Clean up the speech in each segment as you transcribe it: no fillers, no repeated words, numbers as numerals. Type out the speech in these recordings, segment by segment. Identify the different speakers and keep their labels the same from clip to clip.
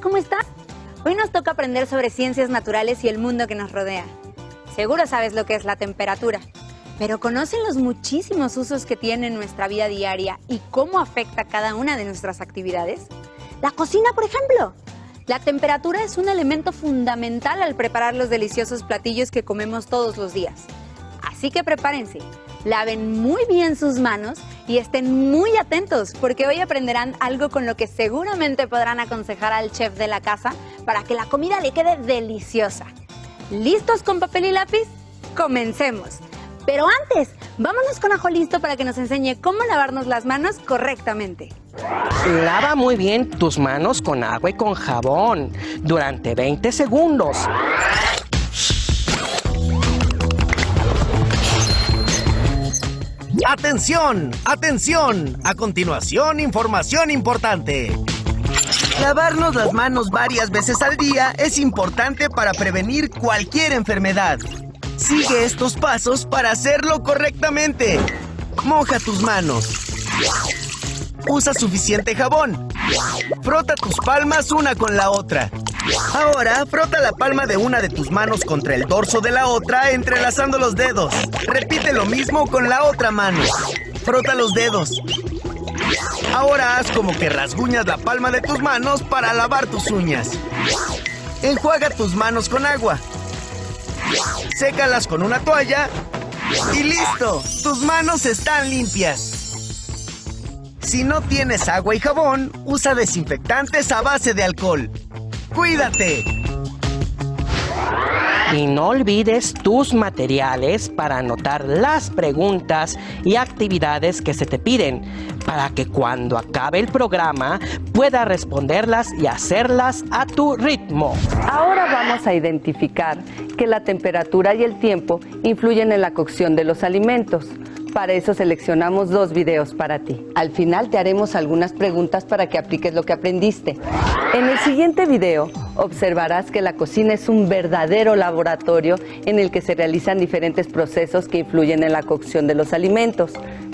Speaker 1: ¿cómo estás? Hoy nos toca aprender sobre ciencias naturales y el mundo que nos rodea. Seguro sabes lo que es la temperatura, pero ¿conocen los muchísimos usos que tiene en nuestra vida diaria y cómo afecta cada una de nuestras actividades? La cocina, por ejemplo. La temperatura es un elemento fundamental al preparar los deliciosos platillos que comemos todos los días. Así que prepárense, laven muy bien sus manos y estén muy atentos porque hoy aprenderán algo con lo que seguramente podrán aconsejar al chef de la casa para que la comida le quede deliciosa. ¿Listos con papel y lápiz? ¡Comencemos! Pero antes, vámonos con Ajo Listo para que nos enseñe cómo lavarnos las manos correctamente.
Speaker 2: Lava muy bien tus manos con agua y con jabón durante 20 segundos.
Speaker 3: ¡Atención! ¡Atención! A continuación, información importante. Lavarnos las manos varias veces al día es importante para prevenir cualquier enfermedad. Sigue estos pasos para hacerlo correctamente. Moja tus manos. Usa suficiente jabón. Frota tus palmas una con la otra. Ahora, frota la palma de una de tus manos contra el dorso de la otra, entrelazando los dedos. Repite lo mismo con la otra mano. Frota los dedos. Ahora haz como que rasguñas la palma de tus manos para lavar tus uñas. Enjuaga tus manos con agua. Sécalas con una toalla y ¡listo! ¡Tus manos están limpias! Si no tienes agua y jabón, usa desinfectantes a base de alcohol. ¡Cuídate!
Speaker 2: Y no olvides tus materiales para anotar las preguntas y actividades que se te piden, para que cuando acabe el programa puedas responderlas y hacerlas a tu ritmo.
Speaker 4: Ahora vamos a identificar que la temperatura y el tiempo influyen en la cocción de los alimentos. Para eso seleccionamos 2 videos para ti. Al final te haremos algunas preguntas para que apliques lo que aprendiste. En el siguiente video observarás que la cocina es un verdadero laboratorio en el que se realizan diferentes procesos que influyen en la cocción de los alimentos,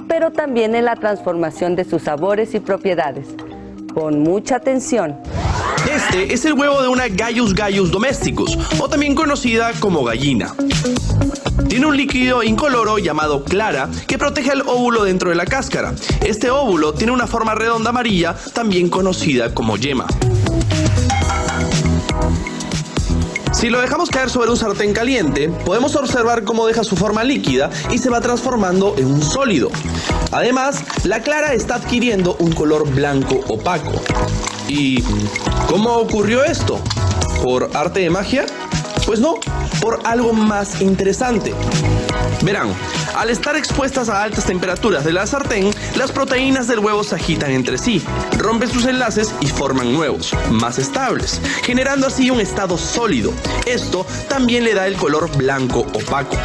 Speaker 4: pero también en la transformación de sus sabores y propiedades. Pon mucha atención.
Speaker 5: Este es el huevo de una Gallus gallus domesticus, o también conocida como gallina. Tiene un líquido incoloro llamado clara que protege al óvulo dentro de la cáscara. Este óvulo tiene una forma redonda amarilla, también conocida como yema. Si lo dejamos caer sobre un sartén caliente, podemos observar cómo deja su forma líquida y se va transformando en un sólido. Además, la clara está adquiriendo un color blanco opaco. ¿Y cómo ocurrió esto? ¿Por arte de magia? Pues no, por algo más interesante. Verán, al estar expuestas a altas temperaturas de la sartén, las proteínas del huevo se agitan entre sí, rompen sus enlaces y forman nuevos, más estables, generando así un estado sólido. Esto también le da el color blanco opaco.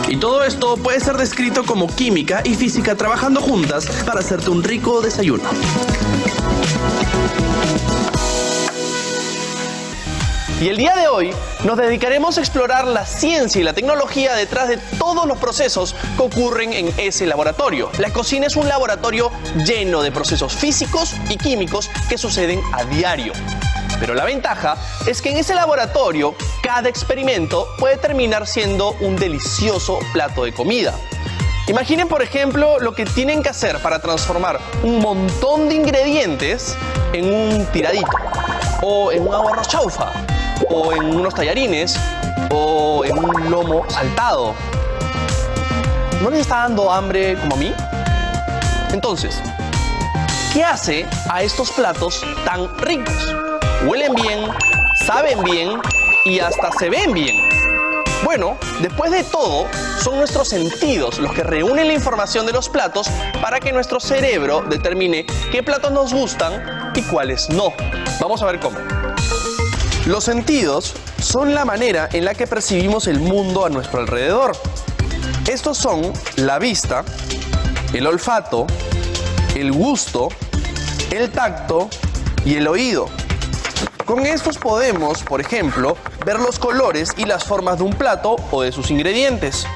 Speaker 5: Y todo esto puede ser descrito como química y física trabajando juntas para hacerte un rico desayuno. Y el día de hoy nos dedicaremos a explorar la ciencia y la tecnología detrás de todos los procesos que ocurren en ese laboratorio. La cocina es un laboratorio lleno de procesos físicos y químicos que suceden a diario. Pero la ventaja es que en ese laboratorio cada experimento puede terminar siendo un delicioso plato de comida. Imaginen, por ejemplo, lo que tienen que hacer para transformar un montón de ingredientes en un tiradito, o en un agua arroz chaufa, o en unos tallarines, o en un lomo saltado. ¿No les está dando hambre como a mí? Entonces, ¿qué hace a estos platos tan ricos? Huelen bien, saben bien y hasta se ven bien. Bueno, después de todo, son nuestros sentidos los que reúnen la información de los platos para que nuestro cerebro determine qué platos nos gustan y cuáles no. Vamos a ver cómo. Los sentidos son la manera en la que percibimos el mundo a nuestro alrededor. Estos son la vista, el olfato, el gusto, el tacto y el oído. Con estos podemos, por ejemplo, ver los colores y las formas de un plato o de sus ingredientes.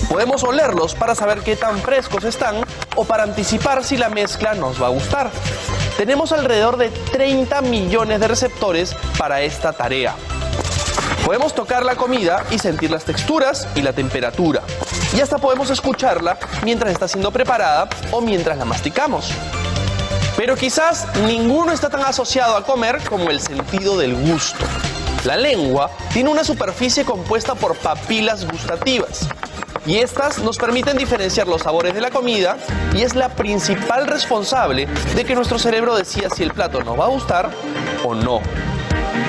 Speaker 5: Podemos olerlos para saber qué tan frescos están o para anticipar si la mezcla nos va a gustar. tenemos alrededor de 30 millones de receptores para esta tarea. Podemos tocar la comida y sentir las texturas y la temperatura. Y hasta podemos escucharla mientras está siendo preparada o mientras la masticamos. Pero quizás ninguno está tan asociado a comer como el sentido del gusto. La lengua tiene una superficie compuesta por papilas gustativas. Y estas nos permiten diferenciar los sabores de la comida y es la principal responsable de que nuestro cerebro decida si el plato nos va a gustar o no.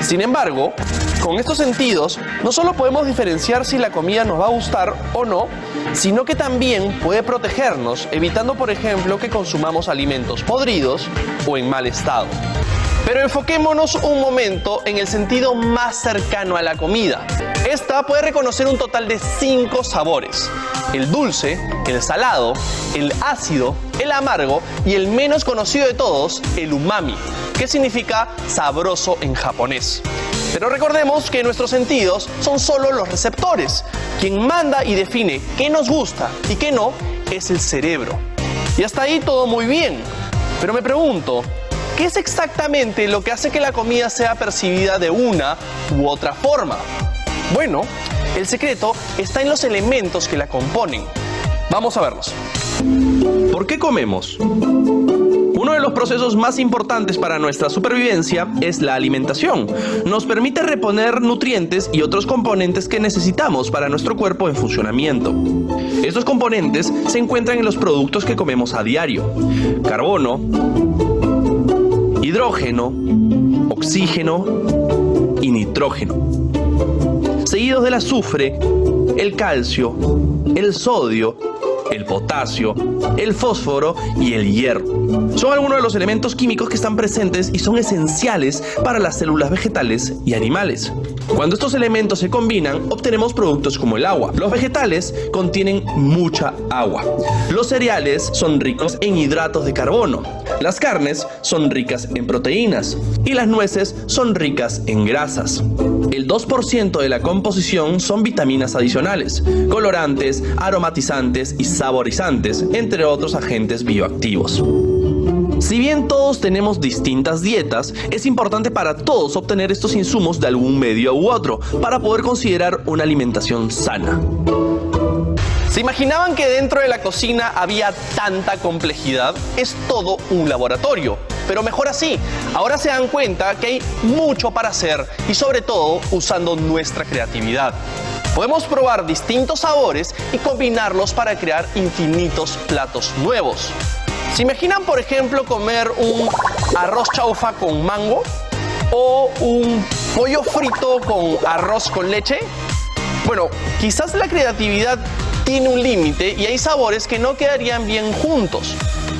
Speaker 5: Sin embargo, con estos sentidos no solo podemos diferenciar si la comida nos va a gustar o no, sino que también puede protegernos, evitando, por ejemplo, que consumamos alimentos podridos o en mal estado. Pero enfoquémonos un momento en el sentido más cercano a la comida. Esta puede reconocer un total de 5 sabores: el dulce, el salado, el ácido, el amargo y el menos conocido de todos, el umami, que significa sabroso en japonés. Pero recordemos que nuestros sentidos son solo los receptores. Quien manda y define qué nos gusta y qué no es el cerebro. Y hasta ahí todo muy bien. Pero me pregunto, ¿qué es exactamente lo que hace que la comida sea percibida de una u otra forma? Bueno, el secreto está en los elementos que la componen. Vamos a verlos. ¿Por qué comemos? Uno de los procesos más importantes para nuestra supervivencia es la alimentación. Nos permite reponer nutrientes y otros componentes que necesitamos para nuestro cuerpo en funcionamiento. Estos componentes se encuentran en los productos que comemos a diario: carbono, hidrógeno, oxígeno y nitrógeno, seguidos del azufre, el calcio, el sodio, el potasio, el fósforo y el hierro. Son algunos de los elementos químicos que están presentes y son esenciales para las células vegetales y animales. Cuando estos elementos se combinan, obtenemos productos como el agua. Los vegetales contienen mucha agua. Los cereales son ricos en hidratos de carbono. Las carnes son ricas en proteínas y las nueces son ricas en grasas. El 2% de la composición son vitaminas adicionales, colorantes, aromatizantes y saborizantes, entre otros agentes bioactivos. Si bien todos tenemos distintas dietas, es importante para todos obtener estos insumos de algún medio u otro para poder considerar una alimentación sana. ¿Se imaginaban que dentro de la cocina había tanta complejidad? Es todo un laboratorio. Pero mejor así, ahora se dan cuenta que hay mucho para hacer y sobre todo usando nuestra creatividad. Podemos probar distintos sabores y combinarlos para crear infinitos platos nuevos. ¿Se imaginan, por ejemplo, comer un arroz chaufa con mango? ¿O un pollo frito con arroz con leche? Bueno, quizás la creatividad tiene un límite y hay sabores que no quedarían bien juntos.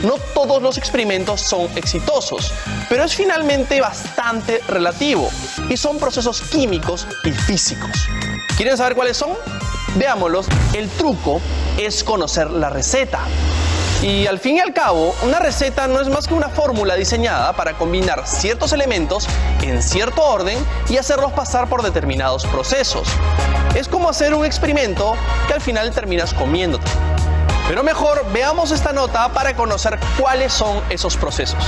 Speaker 5: No todos los experimentos son exitosos, pero es finalmente bastante relativo y son procesos químicos y físicos. ¿Quieren saber cuáles son? Veámoslos. El truco es conocer la receta. Y al fin y al cabo, una receta no es más que una fórmula diseñada para combinar ciertos elementos en cierto orden y hacerlos pasar por determinados procesos. Es como hacer un experimento que al final terminas comiéndote. Pero mejor veamos esta nota para conocer cuáles son esos procesos.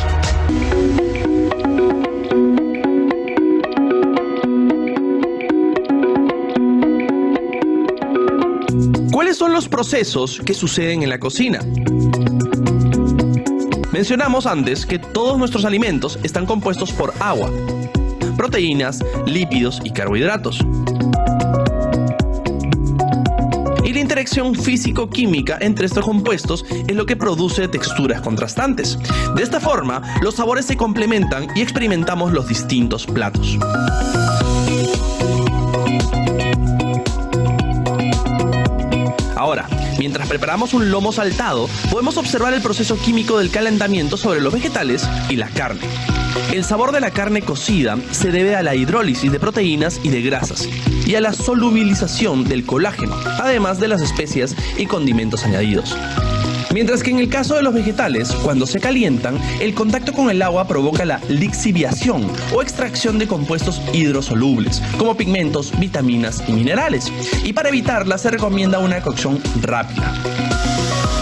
Speaker 5: ¿Cuáles son los procesos que suceden en la cocina? Mencionamos antes que todos nuestros alimentos están compuestos por agua, proteínas, lípidos y carbohidratos. Y la interacción físico-química entre estos compuestos es lo que produce texturas contrastantes. De esta forma, los sabores se complementan y experimentamos los distintos platos. Ahora, mientras preparamos un lomo saltado, podemos observar el proceso químico del calentamiento sobre los vegetales y la carne. El sabor de la carne cocida se debe a la hidrólisis de proteínas y de grasas y a la solubilización del colágeno, además de las especias y condimentos añadidos. Mientras que en el caso de los vegetales, cuando se calientan, el contacto con el agua provoca la lixiviación o extracción de compuestos hidrosolubles, como pigmentos, vitaminas y minerales. Y para evitarla se recomienda una cocción rápida.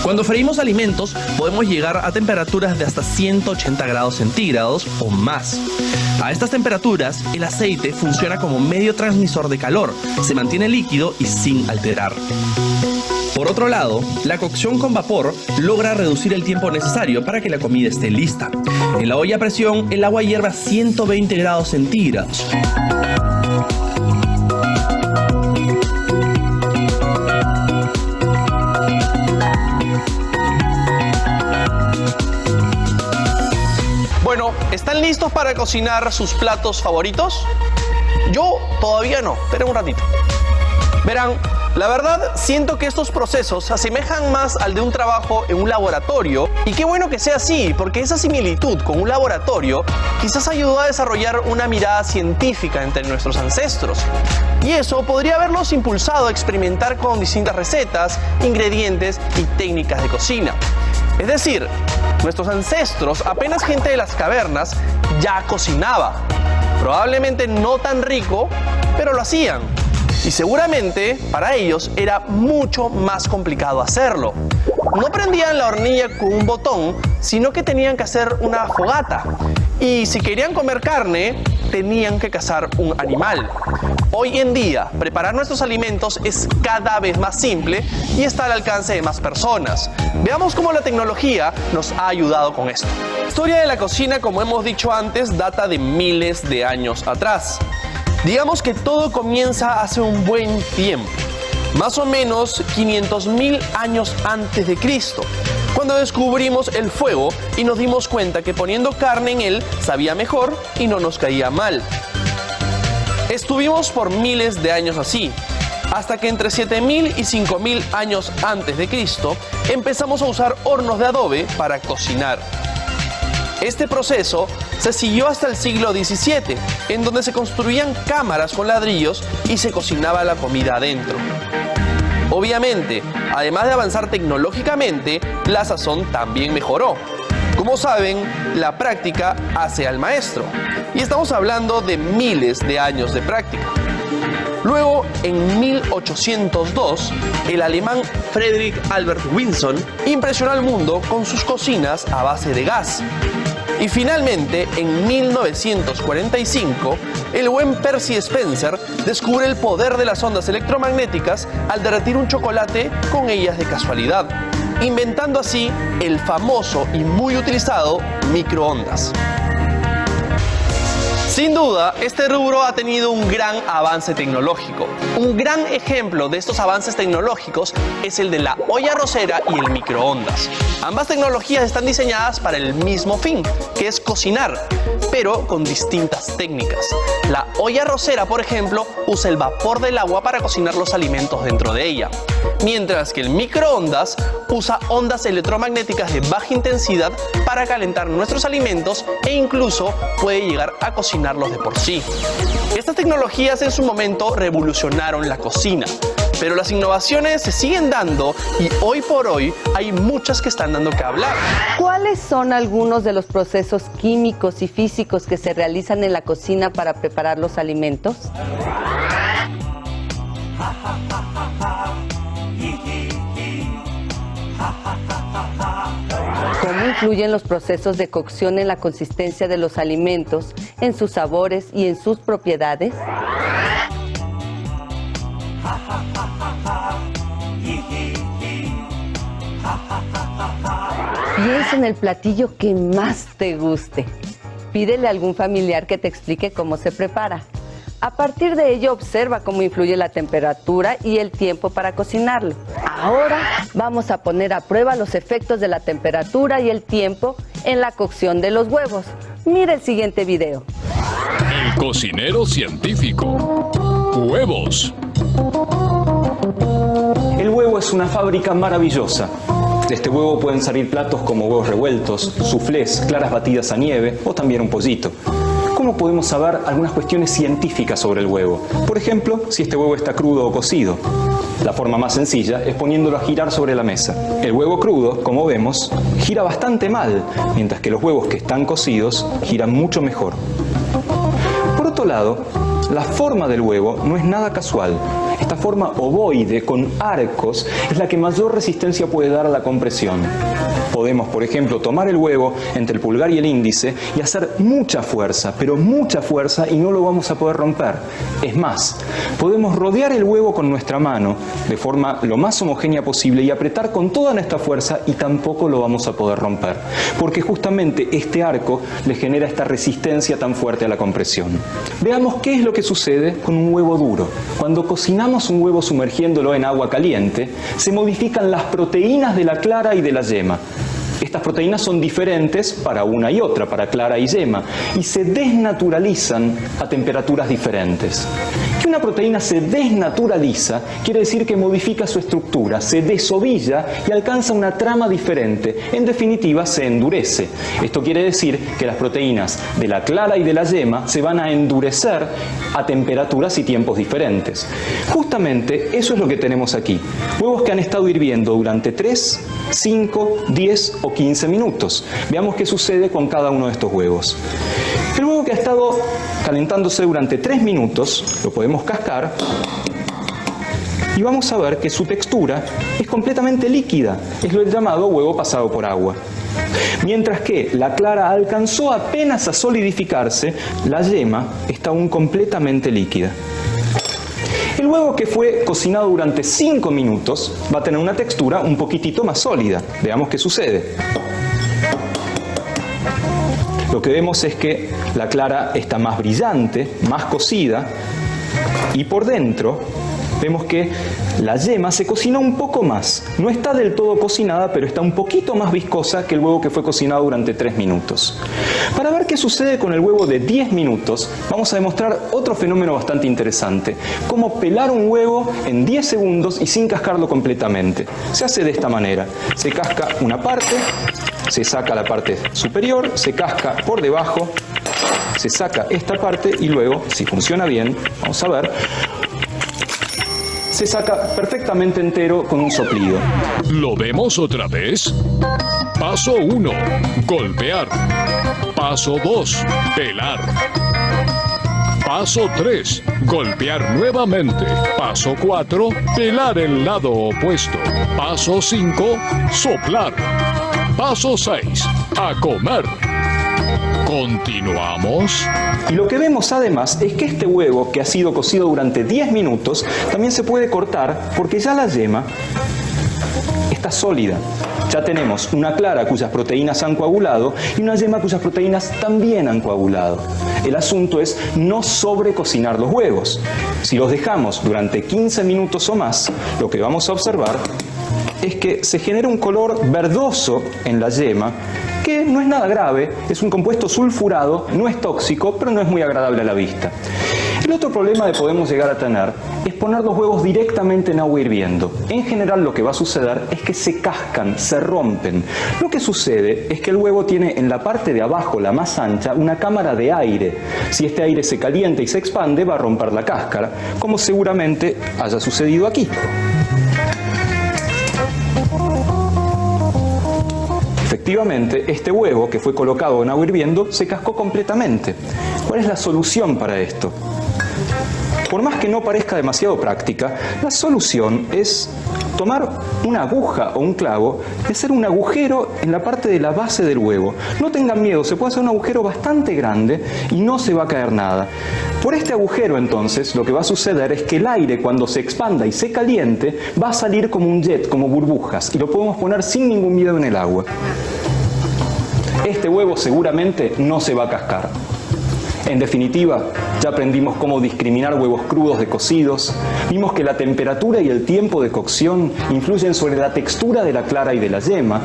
Speaker 5: Cuando freímos alimentos, podemos llegar a temperaturas de hasta 180 grados centígrados o más. A estas temperaturas, el aceite funciona como medio transmisor de calor, se mantiene líquido y sin alterar. Por otro lado, la cocción con vapor logra reducir el tiempo necesario para que la comida esté lista. En la olla a presión, el agua hierve a 120 grados centígrados. Bueno, ¿están listos para cocinar sus platos favoritos? Yo todavía no, esperen un ratito. Verán, la verdad siento que estos procesos se asemejan más al de un trabajo en un laboratorio, y qué bueno que sea así, porque esa similitud con un laboratorio quizás ayudó a desarrollar una mirada científica entre nuestros ancestros. Y eso podría haberlos impulsado a experimentar con distintas recetas, ingredientes y técnicas de cocina. Es decir, nuestros ancestros, apenas gente de las cavernas, ya cocinaba. Probablemente no tan rico, pero lo hacían. Y seguramente para ellos era mucho más complicado hacerlo. No prendían la hornilla con un botón, sino que tenían que hacer una fogata. Y si querían comer carne, tenían que cazar un animal. Hoy en día, preparar nuestros alimentos es cada vez más simple y está al alcance de más personas. Veamos cómo la tecnología nos ha ayudado con esto. La historia de la cocina, como hemos dicho antes, data de miles de años atrás. Digamos que todo comienza hace un buen tiempo, más o menos 500.000 años antes de Cristo, cuando descubrimos el fuego y nos dimos cuenta que poniendo carne en él sabía mejor y no nos caía mal. Estuvimos por miles de años así, hasta que entre 7.000 y 5.000 años antes de Cristo empezamos a usar hornos de adobe para cocinar. Este proceso se siguió hasta el siglo XVII, en donde se construían cámaras con ladrillos y se cocinaba la comida adentro. Obviamente, además de avanzar tecnológicamente, la sazón también mejoró. Como saben, la práctica hace al maestro, y estamos hablando de miles de años de práctica. Luego, en 1802, el alemán Frederick Albert Wilson impresionó al mundo con sus cocinas a base de gas. Y finalmente, en 1945, el buen Percy Spencer descubre el poder de las ondas electromagnéticas al derretir un chocolate con ellas de casualidad, inventando así el famoso y muy utilizado microondas. Sin duda, este rubro ha tenido un gran avance tecnológico. Un gran ejemplo de estos avances tecnológicos es el de la olla arrocera y el microondas. Ambas tecnologías están diseñadas para el mismo fin, que es cocinar, pero con distintas técnicas. La olla arrocera, por ejemplo, usa el vapor del agua para cocinar los alimentos dentro de ella, mientras que el microondas usa ondas electromagnéticas de baja intensidad para calentar nuestros alimentos e incluso puede llegar a cocinarlos de por sí. Estas tecnologías en su momento revolucionaron la cocina, pero las innovaciones se siguen dando y hoy por hoy hay muchas que están dando que hablar.
Speaker 4: ¿Cuáles son algunos de los procesos químicos y físicos que se realizan en la cocina para preparar los alimentos? ¿Cómo influyen los procesos de cocción en la consistencia de los alimentos, en sus sabores y en sus propiedades? Piensa en el platillo que más te guste. Pídele a algún familiar que te explique cómo se prepara. A partir de ello, observa cómo influye la temperatura y el tiempo para cocinarlo. Ahora vamos a poner a prueba los efectos de la temperatura y el tiempo en la cocción de los huevos. Mira el siguiente video.
Speaker 6: El cocinero científico. Huevos.
Speaker 7: El huevo es una fábrica maravillosa. De este huevo pueden salir platos como huevos revueltos, soufflés, claras batidas a nieve o también un pollito. ¿Cómo podemos saber algunas cuestiones científicas sobre el huevo? Por ejemplo, si este huevo está crudo o cocido. La forma más sencilla es poniéndolo a girar sobre la mesa. El huevo crudo, como vemos, gira bastante mal, mientras que los huevos que están cocidos giran mucho mejor. Por otro lado, la forma del huevo no es nada casual. Esta forma ovoide con arcos es la que mayor resistencia puede dar a la compresión. Podemos, por ejemplo, tomar el huevo entre el pulgar y el índice y hacer mucha fuerza, pero mucha fuerza, y no lo vamos a poder romper. Es más, podemos rodear el huevo con nuestra mano de forma lo más homogénea posible y apretar con toda nuestra fuerza y tampoco lo vamos a poder romper, porque justamente este arco le genera esta resistencia tan fuerte a la compresión. Veamos qué es lo que sucede con un huevo duro. Cuando cocinamos un huevo sumergiéndolo en agua caliente, se modifican las proteínas de la clara y de la yema. Estas proteínas son diferentes para una y otra, para clara y yema, y se desnaturalizan a temperaturas diferentes. Que una proteína se desnaturaliza quiere decir que modifica su estructura, se desovilla y alcanza una trama diferente. En definitiva, se endurece. Esto quiere decir que las proteínas de la clara y de la yema se van a endurecer a temperaturas y tiempos diferentes. Justamente eso es lo que tenemos aquí. Huevos que han estado hirviendo durante 3, 5, 10 o 15 minutos. Veamos qué sucede con cada uno de estos huevos. El huevo que ha estado calentándose durante 3 minutos, lo podemos cascar y vamos a ver que su textura es completamente líquida. Es lo llamado huevo pasado por agua. Mientras que la clara alcanzó apenas a solidificarse, la yema está aún completamente líquida. El huevo que fue cocinado durante 5 minutos va a tener una textura un poquitito más sólida. Veamos qué sucede. Lo que vemos es que la clara está más brillante, más cocida, y por dentro vemos que la yema se cocinó un poco más. No está del todo cocinada, pero está un poquito más viscosa que el huevo que fue cocinado durante 3 minutos. Para ver qué sucede con el huevo de 10 minutos, vamos a demostrar otro fenómeno bastante interesante. Cómo pelar un huevo en 10 segundos y sin cascarlo completamente. Se hace de esta manera. Se casca una parte, se saca la parte superior, se casca por debajo, se saca esta parte y luego, si funciona bien, vamos a ver, se saca perfectamente entero con un soplido.
Speaker 6: ¿Lo vemos otra vez? Paso 1, golpear. Paso 2, pelar. Paso 3, golpear nuevamente. Paso 4, pelar el lado opuesto. Paso 5, soplar. Paso 6, a comer. Continuamos.
Speaker 7: Y lo que vemos además es que este huevo que ha sido cocido durante 10 minutos también se puede cortar porque ya la yema está sólida. Ya tenemos una clara cuyas proteínas han coagulado y una yema cuyas proteínas también han coagulado. El asunto es no sobrecocinar los huevos. Si los dejamos durante 15 minutos o más, lo que vamos a observar es que se genera un color verdoso en la yema, que no es nada grave, es un compuesto sulfurado, no es tóxico, pero no es muy agradable a la vista. El otro problema que podemos llegar a tener es poner los huevos directamente en agua hirviendo. En general lo que va a suceder es que se cascan, se rompen. Lo que sucede es que el huevo tiene en la parte de abajo, la más ancha, una cámara de aire. Si este aire se calienta y se expande, va a romper la cáscara, como seguramente haya sucedido aquí. Efectivamente, este huevo que fue colocado en agua hirviendo se cascó completamente. ¿Cuál es la solución para esto? Por más que no parezca demasiado práctica, la solución es tomar una aguja o un clavo y hacer un agujero en la parte de la base del huevo. No tengan miedo, se puede hacer un agujero bastante grande y no se va a caer nada. Por este agujero entonces lo que va a suceder es que el aire cuando se expanda y se caliente va a salir como un jet, como burbujas, y lo podemos poner sin ningún miedo en el agua. Este huevo seguramente no se va a cascar. En definitiva, ya aprendimos cómo discriminar huevos crudos de cocidos, vimos que la temperatura y el tiempo de cocción influyen sobre la textura de la clara y de la yema,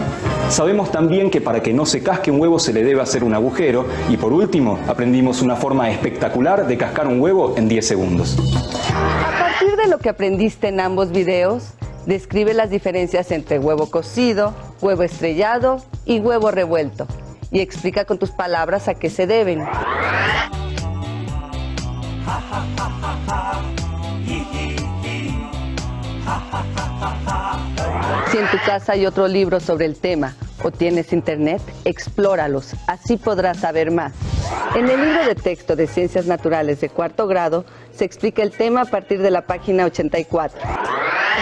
Speaker 7: sabemos también que para que no se casque un huevo se le debe hacer un agujero y por último aprendimos una forma espectacular de cascar un huevo en 10 segundos.
Speaker 4: A partir de lo que aprendiste en ambos videos, describe las diferencias entre huevo cocido, huevo estrellado y huevo revuelto y explica con tus palabras a qué se deben. Si en tu casa hay otro libro sobre el tema o tienes internet, explóralos, así podrás saber más. En el libro de texto de Ciencias Naturales de cuarto grado se explica el tema a partir de la página 84.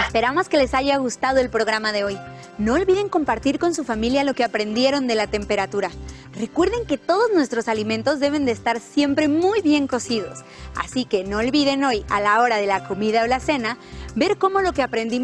Speaker 1: Esperamos que les haya gustado el programa de hoy. No olviden compartir con su familia lo que aprendieron de la temperatura. Recuerden que todos nuestros alimentos deben de estar siempre muy bien cocidos. Así que no olviden hoy, a la hora de la comida o la cena, ver cómo lo que aprendimos